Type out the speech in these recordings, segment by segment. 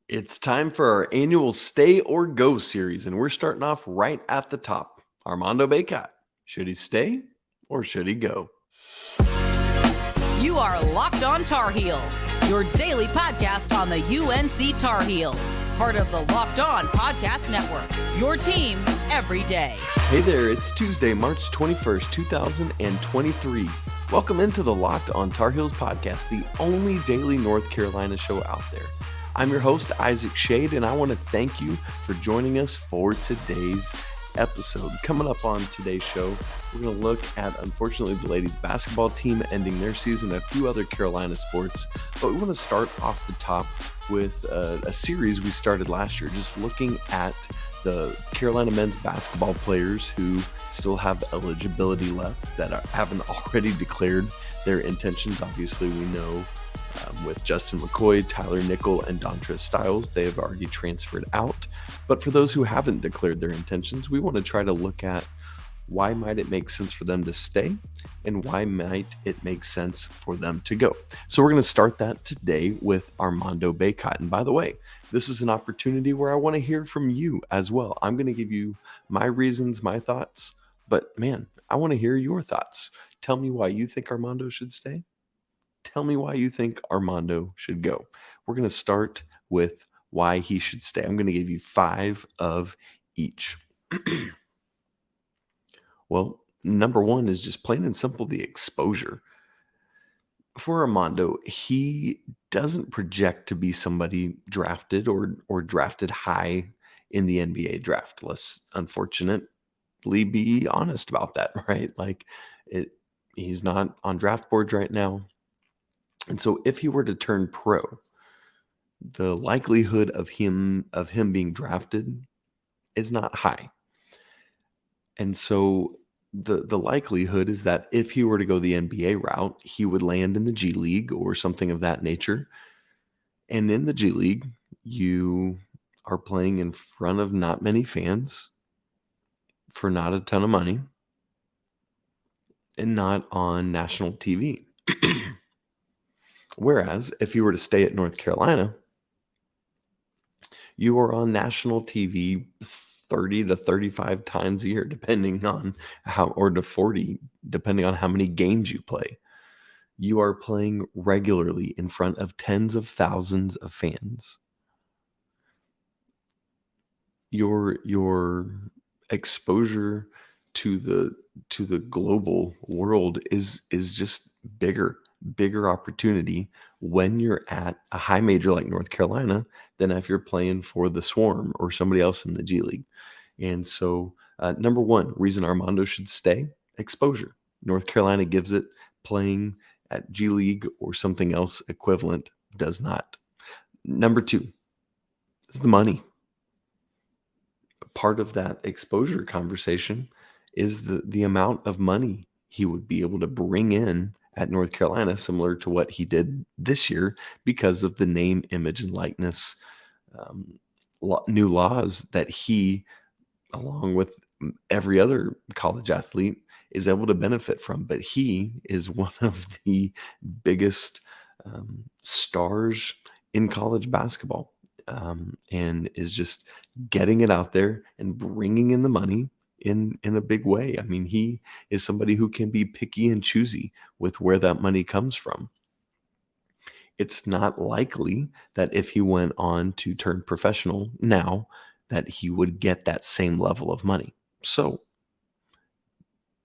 It's time for our annual Stay or Go series, and we're starting off right at the top. Armando Bacot. Should he stay or should he go? You are Locked On Tar Heels, your daily podcast on the UNC Tar Heels, part of the Locked On Podcast Network, your team every day. Hey there, it's Tuesday, March 21st, 2023. Welcome into the Locked On Tar Heels podcast, the only daily North Carolina show out there. I'm your host, Isaac Schade, and I want to thank you for joining us for today's episode. Coming up on today's show, we're going to look at, unfortunately, the ladies basketball team ending their season, a few other Carolina sports, but we want to start off the top with a series we started last year, just looking at the Carolina men's basketball players who still have eligibility left that haven't already declared their intentions. Obviously, we know with Justin McCoy, Tyler Nickel, and Dontrez Styles, they have already transferred out. But for those who haven't declared their intentions, we want to try to look at why might it make sense for them to stay and why might it make sense for them to go. So we're going to start that today with Armando Bacot. And by the way, this is an opportunity where I want to hear from you as well. I'm going to give you my reasons, my thoughts, but man, I want to hear your thoughts. Tell me why you think Armando should stay. Tell me why you think Armando should go. We're going to start with why he should stay. I'm going to give you 5 of each. Well, number one is just plain and simple the exposure. For Armando, he doesn't project to be somebody drafted or drafted high in the NBA draft. Let's unfortunately be honest about that, right? He's not on draft boards right now. And so if he were to turn pro, the likelihood of him being drafted is not high. And so the likelihood is that if he were to go the NBA route, he would land in the G League or something of that nature. And in the G League, you are playing in front of not many fans for not a ton of money and not on national TV. Whereas if you were to stay at North Carolina, you are on national TV 30 to 35 times a year, depending on or to 40, depending on how many games you play. You are playing regularly in front of tens of thousands of fans. Your exposure to the global world is just bigger opportunity when you're at a high major like North Carolina than if you're playing for the Swarm or somebody else in the G League. And so number one reason Armando should stay, exposure. North Carolina gives it. Playing at G League or something else equivalent does not. Number two is the money. Part of that exposure conversation is the amount of money he would be able to bring in at North Carolina, similar to what he did this year because of the name, image, and likeness new laws that he, along with every other college athlete, is able to benefit from. But he is one of the biggest stars in college basketball and is just getting it out there and bringing in the money in a big way. I mean, he is somebody who can be picky and choosy with where that money comes from. It's not likely that if he went on to turn professional now, that he would get that same level of money. So,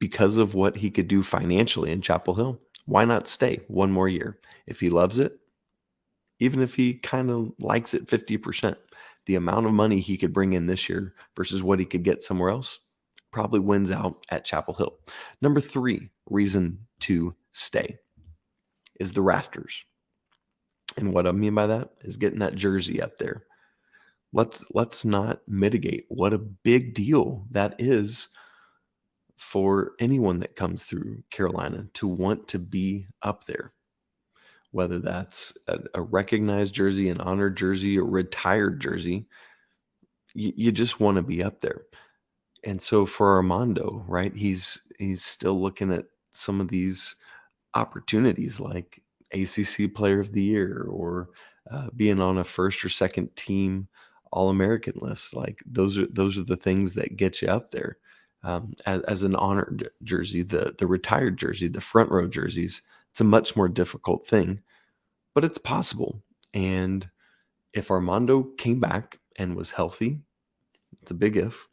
because of what he could do financially in Chapel Hill, why not stay one more year? If he loves it, even if he kind of likes it 50%, the amount of money he could bring in this year versus what he could get somewhere else probably wins out at Chapel Hill. Number 3 reason to stay is the rafters. And what I mean by that is getting that jersey up there. Let's not mitigate what a big deal that is for anyone that comes through Carolina to want to be up there. Whether that's a recognized jersey, an honored jersey, or retired jersey, you just want to be up there. And so for Armando, right, he's still looking at some of these opportunities like ACC Player of the Year or being on a first or second team All-American list. Like those are the things that get you up there. As an honored jersey, the retired jersey, the front row jerseys, it's a much more difficult thing, but it's possible. And if Armando came back and was healthy, it's a big if.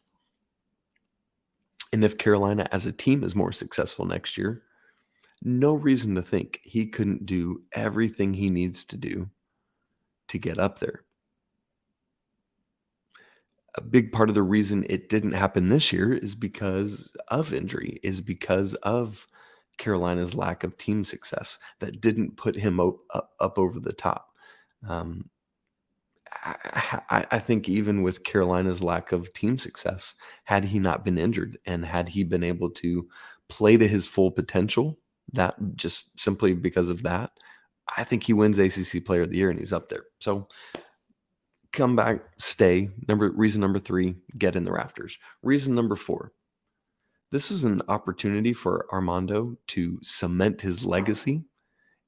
And if Carolina as a team is more successful next year, no reason to think he couldn't do everything he needs to do to get up there. A big part of the reason it didn't happen this year is because of injury, is because of Carolina's lack of team success that didn't put him up over the top. I think even with Carolina's lack of team success, had he not been injured and had he been able to play to his full potential, that just simply because of that, I think he wins ACC Player of the Year and he's up there. So come back, stay. Reason number 3, get in the rafters. Reason number 4, this is an opportunity for Armando to cement his legacy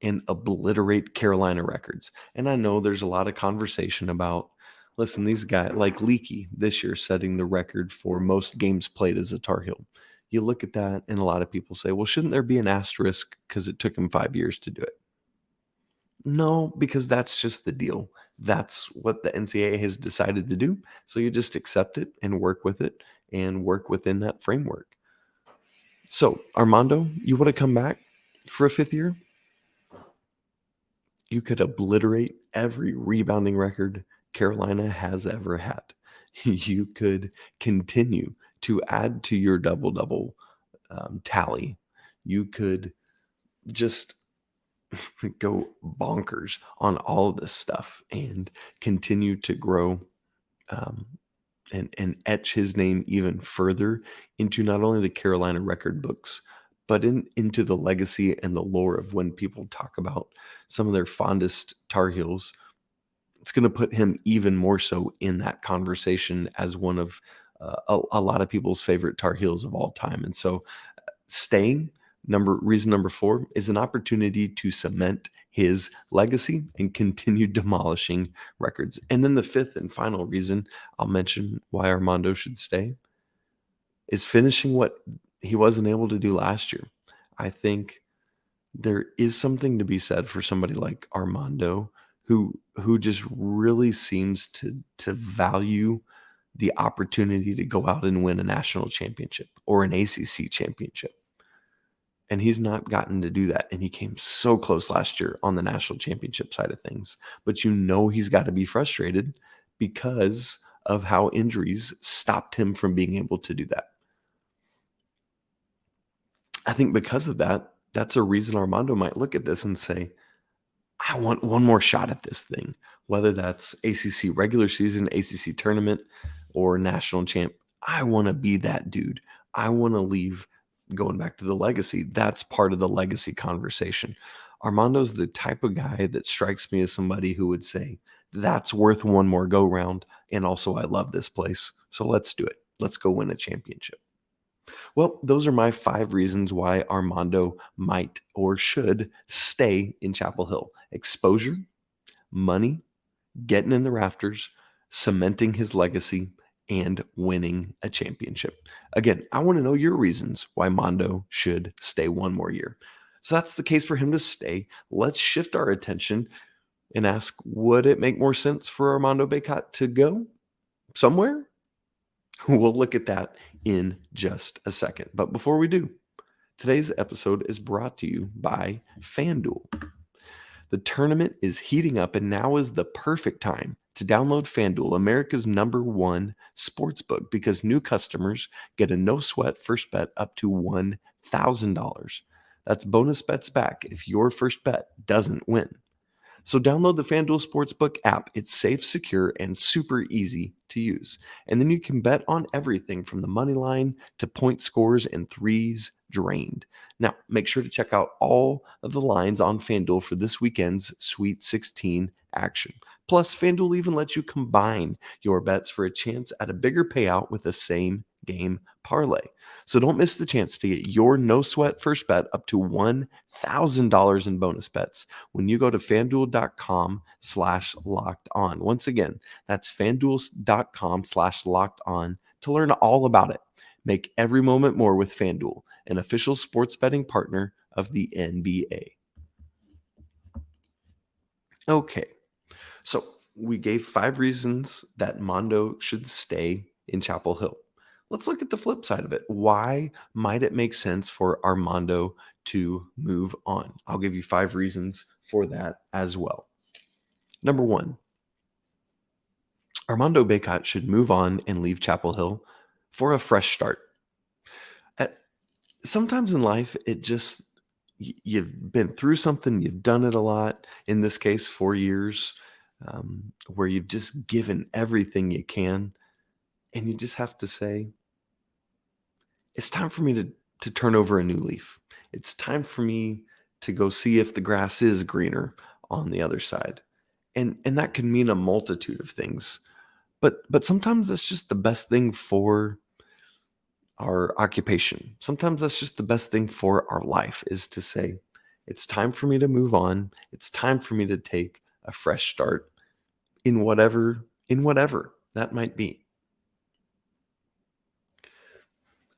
and obliterate Carolina records. And I know there's a lot of conversation about, listen, these guys like Leaky this year setting the record for most games played as a Tar Heel. You look at that and a lot of people say, well, shouldn't there be an asterisk because it took him 5 years to do it? No, because that's just the deal. That's what the NCAA has decided to do. So you just accept it and work with it and work within that framework. So Armando, you want to come back for a 5th year? You could obliterate every rebounding record Carolina has ever had. You could continue to add to your double-double tally. You could just go bonkers on all of this stuff and continue to grow and etch his name even further into not only the Carolina record books, but into the legacy and the lore of when people talk about some of their fondest Tar Heels. It's going to put him even more so in that conversation as one of a lot of people's favorite Tar Heels of all time. And so staying, reason number 4, is an opportunity to cement his legacy and continue demolishing records. And then the 5th and final reason I'll mention why Armando should stay is finishing what he wasn't able to do last year. I think there is something to be said for somebody like Armando who just really seems to value the opportunity to go out and win a national championship or an ACC championship. And he's not gotten to do that. And he came so close last year on the national championship side of things. But he's got to be frustrated because of how injuries stopped him from being able to do that. I think because of that, that's a reason Armando might look at this and say, I want one more shot at this thing, whether that's ACC regular season, ACC tournament, or national champ. I want to be that dude. I want to leave. Going back to the legacy, that's part of the legacy conversation. Armando's the type of guy that strikes me as somebody who would say, that's worth one more go round. And also, I love this place. So let's do it. Let's go win a championship. Well, those are my 5 reasons why Armando might or should stay in Chapel Hill. Exposure, money, getting in the rafters, cementing his legacy, and winning a championship. Again, I want to know your reasons why Armando should stay one more year. So that's the case for him to stay. Let's shift our attention and ask, would it make more sense for Armando Bacot to go somewhere? We'll look at that in just a second. But before we do, today's episode is brought to you by FanDuel. The tournament is heating up, and now is the perfect time to download FanDuel, America's #1 sportsbook, because new customers get a no-sweat first bet up to $1,000. That's bonus bets back if your first bet doesn't win. So download the FanDuel Sportsbook app. It's safe, secure, and super easy to use. And then you can bet on everything from the money line to point scores and threes drained. Now, make sure to check out all of the lines on FanDuel for this weekend's Sweet 16 action. Plus, FanDuel even lets you combine your bets for a chance at a bigger payout with the same game parlay. So don't miss the chance to get your no sweat first bet up to $1,000 in bonus bets when you go to fanduel.com/locked on. Once again, that's fanduel.com/locked on to learn all about it. Make every moment more with FanDuel, an official sports betting partner of the NBA. Okay, so we gave 5 reasons that Mondo should stay in Chapel Hill. Let's look at the flip side of it. Why might it make sense for Armando to move on? I'll give you 5 reasons for that as well. Number 1, Armando Bacot should move on and leave Chapel Hill for a fresh start. Sometimes in life, it just, you've been through something, you've done it a lot. In this case, 4 years, where you've just given everything you can, and you just have to say, it's time for me to turn over a new leaf. It's time for me to go see if the grass is greener on the other side. And that can mean a multitude of things. But sometimes that's just the best thing for our occupation. Sometimes that's just the best thing for our life, is to say, it's time for me to move on. It's time for me to take a fresh start in whatever that might be.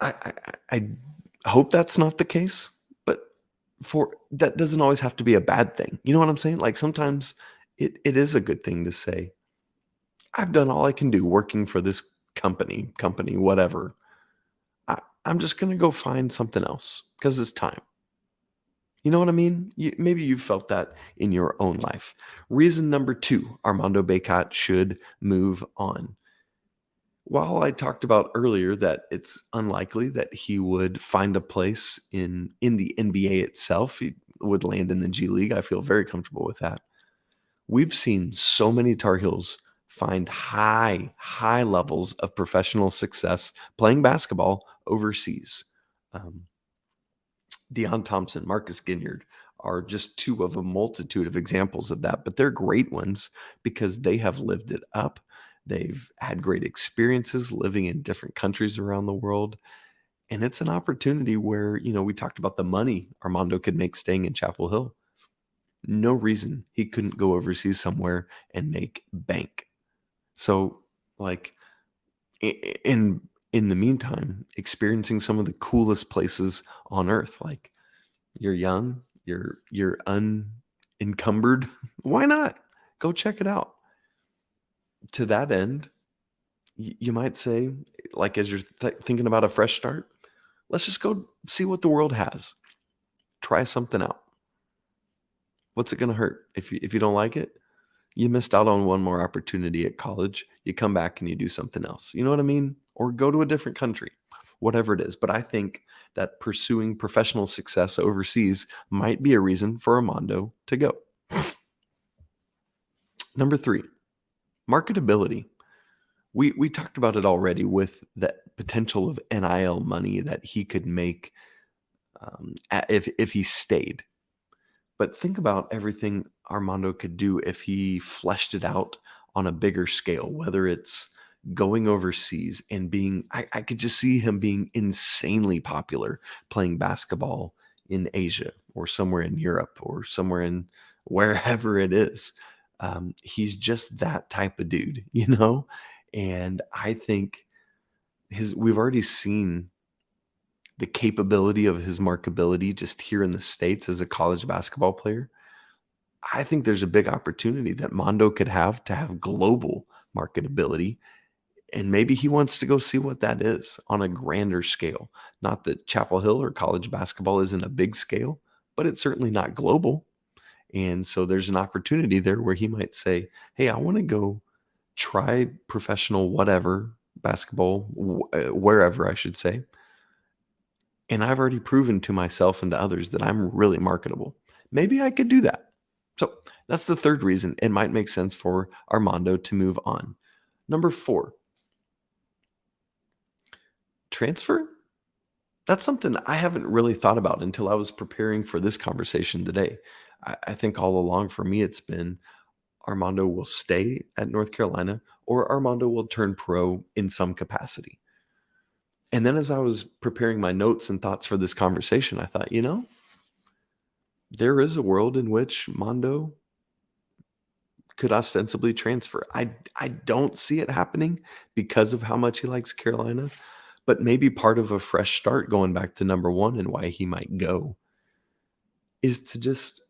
I hope that's not the case, but that doesn't always have to be a bad thing. You know what I'm saying? Like sometimes it is a good thing to say, I've done all I can do working for this company, whatever. I'm just going to go find something else because it's time. You know what I mean? Maybe you've felt that in your own life. Reason number 2, Armando Bacot should move on. While I talked about earlier that it's unlikely that he would find a place in the NBA itself, he would land in the G League. I feel very comfortable with that. We've seen so many Tar Heels find high levels of professional success playing basketball overseas. Deion Thompson, Marcus Ginyard are just 2 of a multitude of examples of that, but they're great ones because they have lived it up. They've had great experiences living in different countries around the world. And it's an opportunity where, we talked about the money Armando could make staying in Chapel Hill. No reason he couldn't go overseas somewhere and make bank. So, like, in the meantime, experiencing some of the coolest places on earth, like, you're young, you're unencumbered. Why not? Go check it out. To that end, you might say, like, as you're thinking about a fresh start, let's just go see what the world has. Try something out. What's it going to hurt? If you don't like it, you missed out on one more opportunity at college. You come back and you do something else. You know what I mean? Or go to a different country, whatever it is. But I think that pursuing professional success overseas might be a reason for Armando to go. Number 3, marketability. We talked about it already with the potential of NIL money that he could make if he stayed. But think about everything Armando could do if he fleshed it out on a bigger scale, whether it's going overseas and being, I could just see him being insanely popular playing basketball in Asia or somewhere in Europe or somewhere in wherever it is. He's just that type of dude, And I think we've already seen the capability of his markability just here in the States as a college basketball player. I think there's a big opportunity that Mondo could have to have global marketability. And maybe he wants to go see what that is on a grander scale. Not that Chapel Hill or college basketball isn't a big scale, but it's certainly not global. And so there's an opportunity there where he might say, hey, I want to go try professional whatever basketball, wherever I should say. And I've already proven to myself and to others that I'm really marketable. Maybe I could do that. So that's the 3rd reason it might make sense for Armando to move on. Number 4, transfer. That's something I haven't really thought about until I was preparing for this conversation today. I think all along for me, it's been Armando will stay at North Carolina or Armando will turn pro in some capacity. And then as I was preparing my notes and thoughts for this conversation, I thought, there is a world in which Mondo could ostensibly transfer. I don't see it happening because of how much he likes Carolina, but maybe part of a fresh start going back to number one and why he might go is to just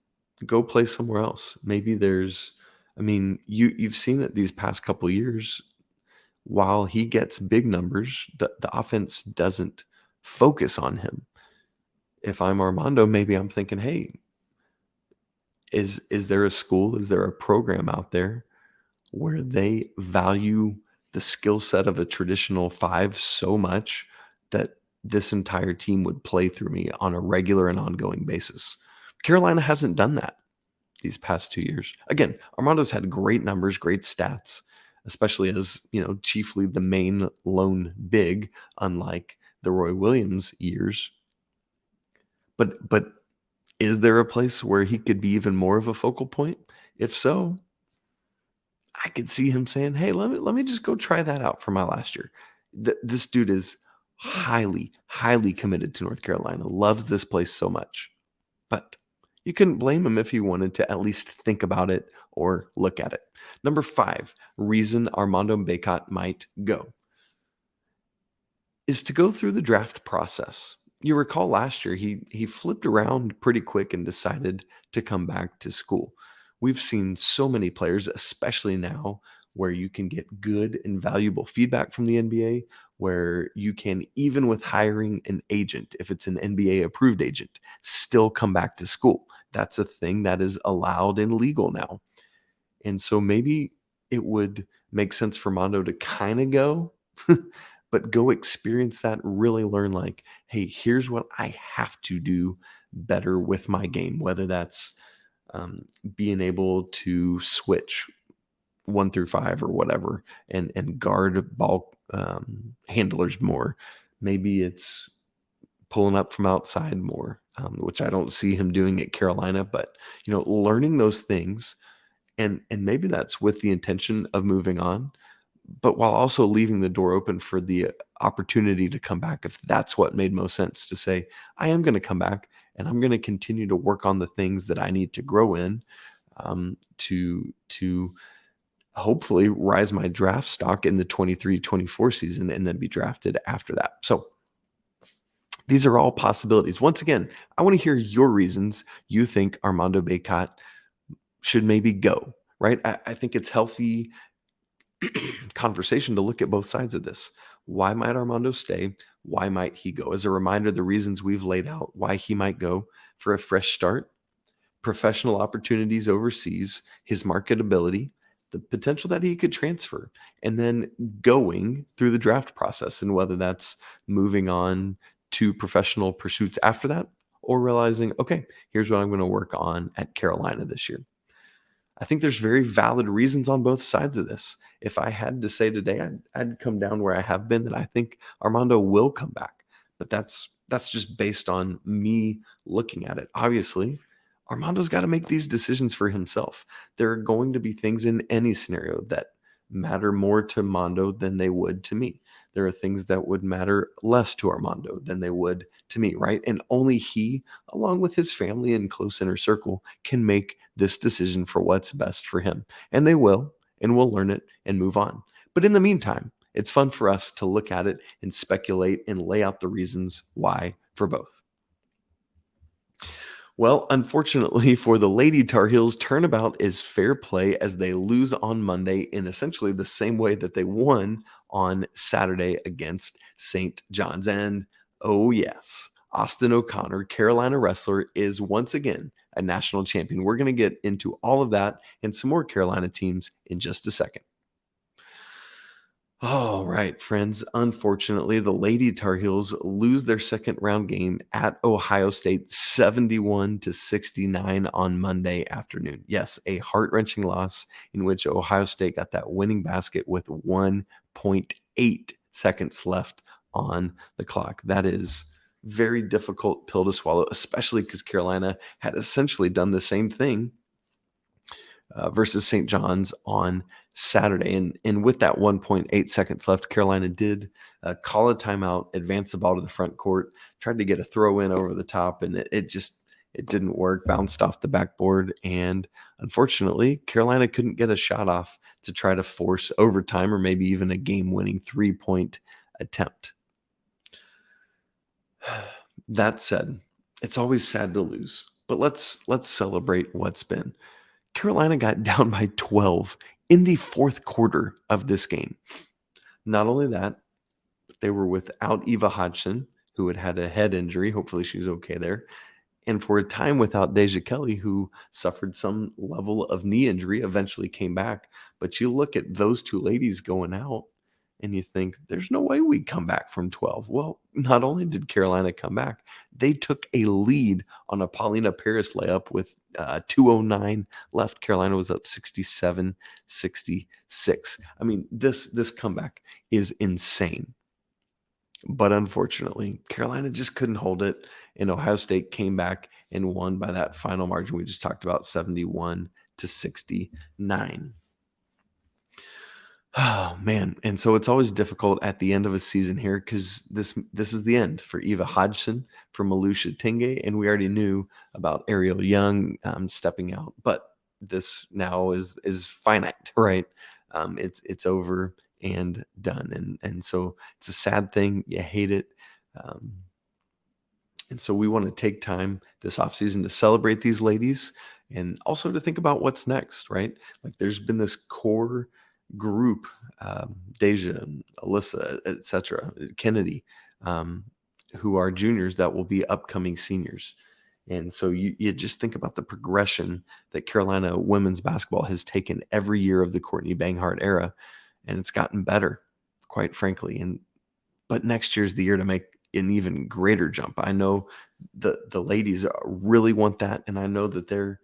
go play somewhere else. Maybe you've seen it these past couple years. While he gets big numbers, the offense doesn't focus on him. If I'm Armando, maybe I'm thinking, hey, is there a school, is there a program out there where they value the skill set of a traditional five so much that this entire team would play through me on a regular and ongoing basis? Carolina hasn't done that these past 2 years. Again, Armando's had great numbers, great stats, especially as, chiefly the main lone big, unlike the Roy Williams years. But is there a place where he could be even more of a focal point? If so, I could see him saying, hey, let me just go try that out for my last year. This dude is highly, highly committed to North Carolina, loves this place so much. But you couldn't blame him if he wanted to at least think about it or look at it. Number 5, reason Armando Bacot might go is to go through the draft process. You recall last year, he flipped around pretty quick and decided to come back to school. We've seen so many players, especially now, where you can get good and valuable feedback from the NBA, where you can, even with hiring an agent, if it's an NBA approved agent, still come back to school. That's a thing that is allowed and legal now. And so maybe it would make sense for Mondo to kind of go, but go experience that, really learn like, hey, here's what I have to do better with my game, whether that's being able to switch 1 through 5 or whatever, and guard ball handlers more. Maybe it's pulling up from outside more, which I don't see him doing at Carolina, but learning those things, and maybe that's with the intention of moving on, but while also leaving the door open for the opportunity to come back if that's what made most sense, to say, I am going to come back and I'm going to continue to work on the things that I need to grow in, to hopefully rise my draft stock in the 23-24 season and then be drafted after that. So these are all possibilities. Once again, I want to hear your reasons you think Armando Bacot should maybe go, right? I think it's healthy conversation to look at both sides of this. Why might Armando stay? Why might he go? As a reminder, the reasons we've laid out why he might go: for a fresh start, professional opportunities overseas, his marketability, the potential that he could transfer, and then going through the draft process, and whether that's moving on to professional pursuits after that, or realizing, okay, here's what I'm going to work on at Carolina this year. I think there's very valid reasons on both sides of this. If I had to say today, I'd come down where I have been, that I think Armando will come back. But that's just based on me looking at it. Obviously, Armando's got to make these decisions for himself. There are going to be things in any scenario that matter more to Armando than they would to me. There are things that would matter less to Armando than they would to me, right? And only he, along with his family and close inner circle, can make this decision for what's best for him. And they will, and we'll learn it and move on. But in the meantime, it's fun for us to look at it and speculate and lay out the reasons why for both. Well, unfortunately for the Lady Tar Heels, turnabout is fair play as they lose on Monday in essentially the same way that they won on Saturday against St. John's. And oh yes, Austin O'Connor, Carolina wrestler, is once again a national champion. We're going to get into all of that and some more Carolina teams in just a second. All right, friends. Unfortunately, the Lady Tar Heels lose their second round game at Ohio State 71-69 on Monday afternoon. Yes, a heart-wrenching loss in which Ohio State got that winning basket with 1.8 seconds left on the clock. That is very difficult pill to swallow, especially because Carolina had essentially done the same thing versus St. John's on Saturday. And with that 1.8 seconds left, Carolina did call a timeout, advance the ball to the front court, tried to get a throw in over the top, and it didn't work, bounced off the backboard. And unfortunately, Carolina couldn't get a shot off to try to force overtime or maybe even a game-winning 3-point attempt. That said, it's always sad to lose, but let's celebrate what's been. Carolina got down by 12 in the fourth quarter of this game. Not only that, but they were without Eva Hodgson, who had a head injury. Hopefully she's okay there. And for a time without Deja Kelly, who suffered some level of knee injury, eventually came back. But you look at those two ladies going out, and you think, there's no way we come back from 12. Well, not only did Carolina come back, they took a lead on a Paulina Paris layup with 2:09 left. Carolina was up 67-66. I mean, this comeback is insane. But unfortunately, Carolina just couldn't hold it, and Ohio State came back and won by that final margin we just talked about, 71-69. Oh, man. And so it's always difficult at the end of a season here because this is the end for Eva Hodgson, for Malusha Tinge, and we already knew about Ariel Young stepping out. But this now is finite, right? It's over and done. And so it's a sad thing. You hate it. And so we want to take time this offseason to celebrate these ladies and also to think about what's next, right? Like there's been this core group, Deja and Alysaa, etc., Kennedy, who are juniors that will be upcoming seniors. And so you just think about the progression that Carolina women's basketball has taken every year of the Coach Banghart era, and it's gotten better, quite frankly. But next year's the year to make an even greater jump. I know the ladies really want that, and I know that they're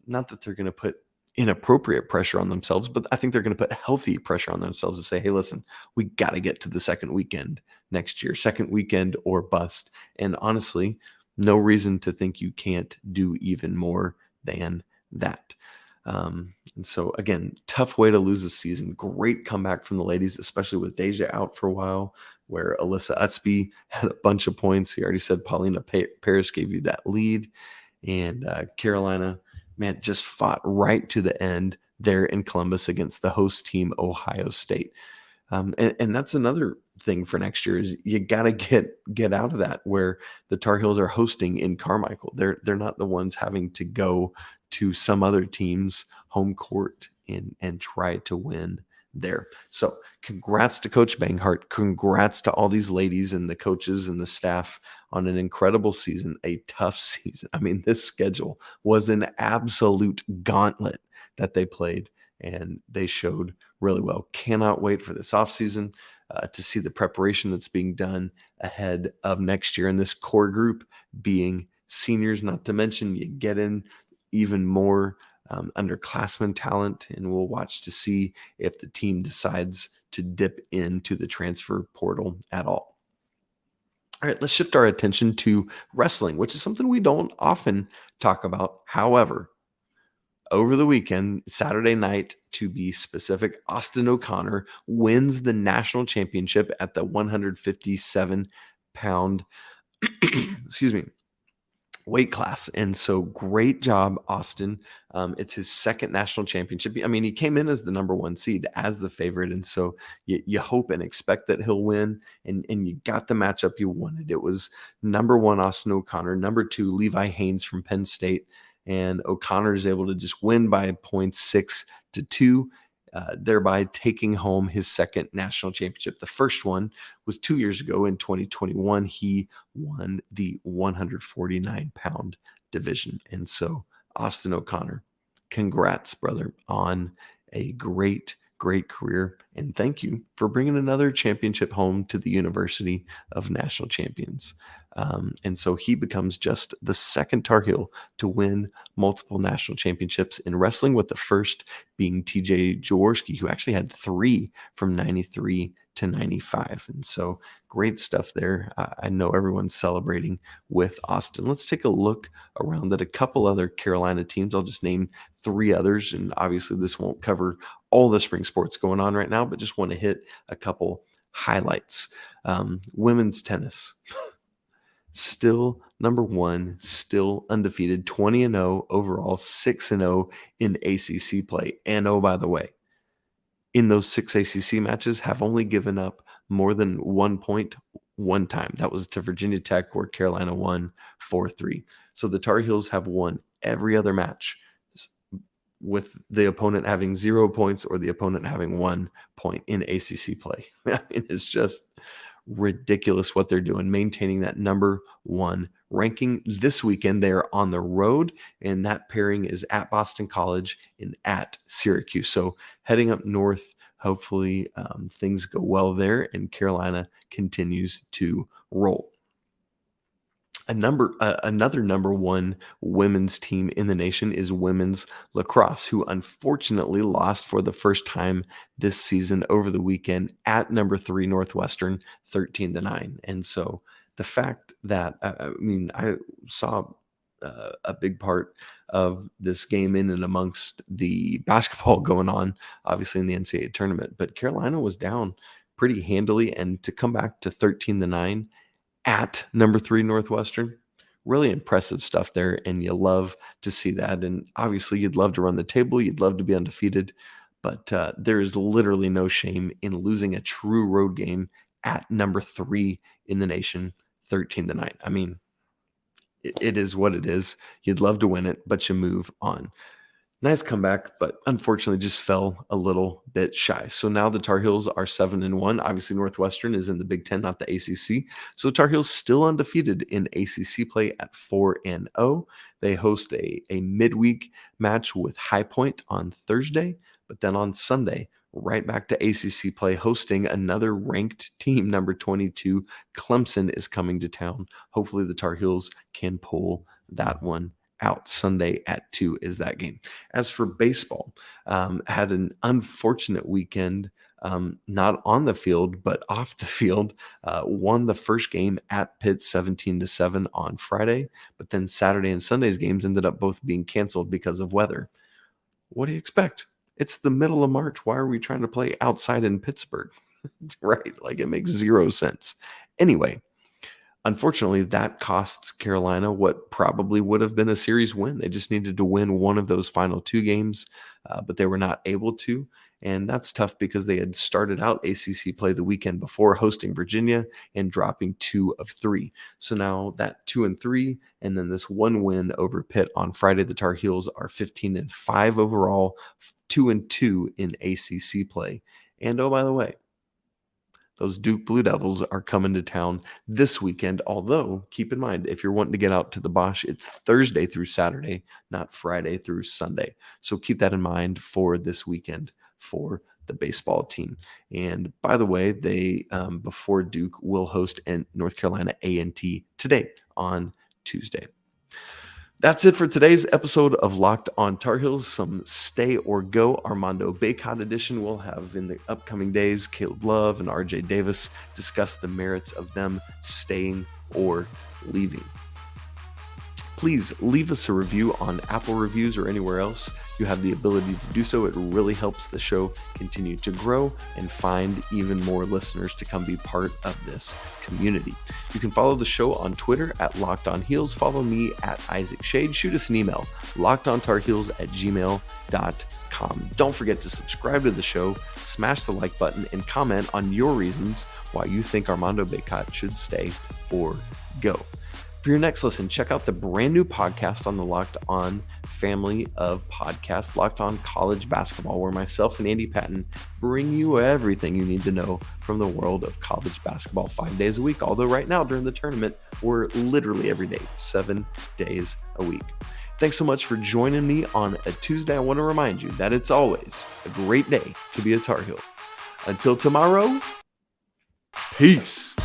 not that they're going to put inappropriate pressure on themselves, but I think they're going to put healthy pressure on themselves to say, hey, listen, we got to get to the second weekend next year, second weekend or bust. And honestly, no reason to think you can't do even more than that. And so again, tough way to lose a season. Great comeback from the ladies, especially with Deja out for a while, where Alysaa Ustby had a bunch of points. He already said Paulina Paris gave you that lead, and Carolina, man, just fought right to the end there in Columbus against the host team, Ohio State. And that's another thing for next year is you got to get out of that where the Tar Heels are hosting in Carmichael. They're not the ones having to go to some other team's home court and try to win there. So congrats to Coach Banghart. Congrats to all these ladies and the coaches and the staff on an incredible season, a tough season. I mean, this schedule was an absolute gauntlet that they played, and they showed really well. Cannot wait for this offseason to see the preparation that's being done ahead of next year. And this core group being seniors, not to mention you get in even more underclassmen talent, and we'll watch to see if the team decides to dip into the transfer portal at all. All right, let's shift our attention to wrestling, which is something we don't often talk about. However, over the weekend, Saturday night to be specific, Austin O'Connor wins the national championship at the 157-pound weight class. And so great job, Austin. It's his second national championship. I mean, he came in as the number one seed, as the favorite. And so you hope and expect that he'll win. And you got the matchup you wanted. It was number one, Austin O'Connor, number two, Levi Haynes from Penn State. And O'Connor is able to just win by 6-2, thereby taking home his second national championship. The first one was 2 years ago in 2021. He won the 149-pound division. And so, Austin O'Connor, congrats, brother, on a great career. And thank you for bringing another championship home to the University of National Champions. And so he becomes just the second Tar Heel to win multiple national championships in wrestling, with the first being TJ Jaworski, who actually had 3 from 93 95. And so great stuff there. I know everyone's celebrating with Austin. Let's take a look around at a couple other Carolina teams. I'll just name 3 others, and obviously this won't cover all the spring sports going on right now, but just want to hit a couple highlights. Women's tennis. Still number 1, still undefeated, 20-0 overall, 6-0 in ACC play. And oh, by the way, in those 6 ACC matches, have only given up more than 1 point one time. That was to Virginia Tech, where Carolina won 4-3. So the Tar Heels have won every other match with the opponent having 0 points or the opponent having 1 point in ACC play. I mean, it's just ridiculous what they're doing, maintaining that number 1 ranking. This weekend, they are on the road, and that pairing is at Boston College and at Syracuse. So heading up north, hopefully things go well there, and Carolina continues to roll. Another number 1 women's team in the nation is women's lacrosse, who unfortunately lost for the first time this season over the weekend at number 3 Northwestern, 13-9. And so the fact that, I saw a big part of this game in and amongst the basketball going on, obviously in the NCAA tournament, but Carolina was down pretty handily, and to come back to 13-9 at number 3 Northwestern, really impressive stuff there, and you love to see that. And obviously you'd love to run the table, you'd love to be undefeated, but there is literally no shame in losing a true road game at number 3 in the nation, 13-9. I mean, it is what it is. You'd love to win it, but you move on. Nice comeback, but unfortunately just fell a little bit shy. So now the Tar Heels are 7-1. Obviously, Northwestern is in the Big Ten, not the ACC. So Tar Heels still undefeated in ACC play at 4-0. They host a midweek match with High Point on Thursday, but then on Sunday, right back to ACC play, hosting another ranked team, number 22. Clemson is coming to town. Hopefully the Tar Heels can pull that one out. Sunday at 2 is that game. As for baseball, had an unfortunate weekend, not on the field, but off the field. Won the first game at Pitt 17-7 on Friday, but then Saturday and Sunday's games ended up both being canceled because of weather. What do you expect? It's the middle of March. Why are we trying to play outside in Pittsburgh? Right? Like, it makes 0 sense. Anyway, unfortunately, that costs Carolina what probably would have been a series win. They just needed to win one of those final 2 games, but they were not able to. And that's tough because they had started out ACC play the weekend before, hosting Virginia and dropping 2 of 3. So now that 2-3, and then this 1 win over Pitt on Friday, the Tar Heels are 15-5 overall, 2-2 in ACC play. And oh, by the way, those Duke Blue Devils are coming to town this weekend. Although, keep in mind, if you're wanting to get out to the Bosch, it's Thursday through Saturday, not Friday through Sunday. So keep that in mind for this weekend for the baseball team. And by the way, they, before Duke, will host North Carolina A&T today on Tuesday. That's it for today's episode of Locked on Tar Heels. Some stay or go Armando Bacot edition. We'll have in the upcoming days Caleb Love and RJ Davis discuss the merits of them staying or leaving. Please leave us a review on Apple Reviews or anywhere else you have the ability to do so. It really helps the show continue to grow and find even more listeners to come be part of this community. You can follow the show on Twitter at Locked On Heels. Follow me at Isaac Schade. Shoot us an email, lockedontarheels@gmail.com. Don't forget to subscribe to the show, smash the like button, and comment on your reasons why you think Armando Bacot should stay or go. For your next listen, check out the brand new podcast on the Locked On family of podcasts, Locked On College Basketball, where myself and Andy Patton bring you everything you need to know from the world of college basketball 5 days a week. Although right now during the tournament, we're literally every day, 7 days a week. Thanks so much for joining me on a Tuesday. I want to remind you that it's always a great day to be a Tar Heel. Until tomorrow, peace.